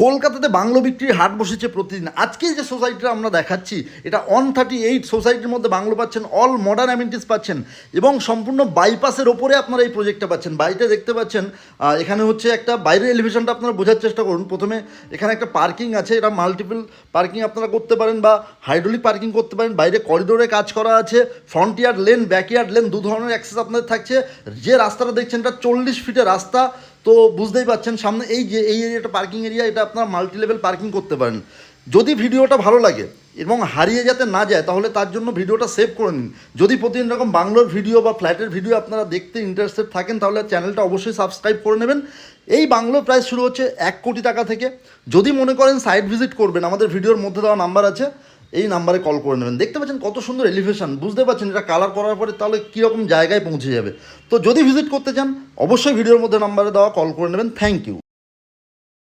কলকাতাতে বাংলো বিক্রির হাট বসেছে প্রতিদিন। আজকে যে সোসাইটিটা আমরা দেখাচ্ছি এটা 138 সোসাইটির মধ্যে বাংলো পাচ্ছেন, অল মডার্ন অ্যামিনিটিস পাচ্ছেন এবং সম্পূর্ণ বাইপাসের ওপরে আপনারা এই প্রজেক্টটা পাচ্ছেন। বাড়িতে দেখতে পাচ্ছেন এখানে হচ্ছে একটা বাইরের এলিভেশনটা আপনারা বোঝার চেষ্টা করুন। প্রথমে এখানে একটা পার্কিং আছে, এটা মাল্টিপল পার্কিং আপনারা করতে পারেন বা হাইড্রোলিক পার্কিং করতে পারেন। বাইরে করিডোরে কাজ করা আছে, front yard lane, back yard lane, দু ধরনের অ্যাক্সেস আপনাদের থাকছে। যে রাস্তাটা দেখছেন এটা 40 ফিটের রাস্তা, তো বুঝতেই পাচ্ছেন সামনে এই যে এই এরিয়াটা পার্কিং এরিয়া, এটা আপনারা মাল্টি লেভেল পার্কিং করতে পারেন। যদি ভিডিওটা ভালো লাগে এবং হারিয়ে যাতে না যায় তাহলে তার জন্য ভিডিওটা সেভ করে নিন। যদি প্রতিদিন রকম বাংলোর ভিডিও বা ফ্ল্যাটের ভিডিও আপনারা দেখতে ইন্টারেস্টেড থাকেন তাহলে চ্যানেলটা অবশ্যই সাবস্ক্রাইব করে নেবেন। এই বাংলোর প্রাইস শুরু হচ্ছে 1 কোটি টাকা থেকে। যদি মনে করেন সাইট ভিজিট করবেন, আমাদের ভিডিওর মধ্যে দেওয়া নাম্বার আছে, এই নাম্বারে কল করে নেবেন। দেখতে পাচ্ছেন কত সুন্দর এলিভেশন, বুঝতে পারছেন এটা কালার করার পরে তাহলে কীরকম জায়গায় পৌঁছে যাবে। তো যদি ভিজিট করতে চান অবশ্যই ভিডিওর মধ্যে নাম্বারে দেওয়া কল করে নেবেন। Thank you.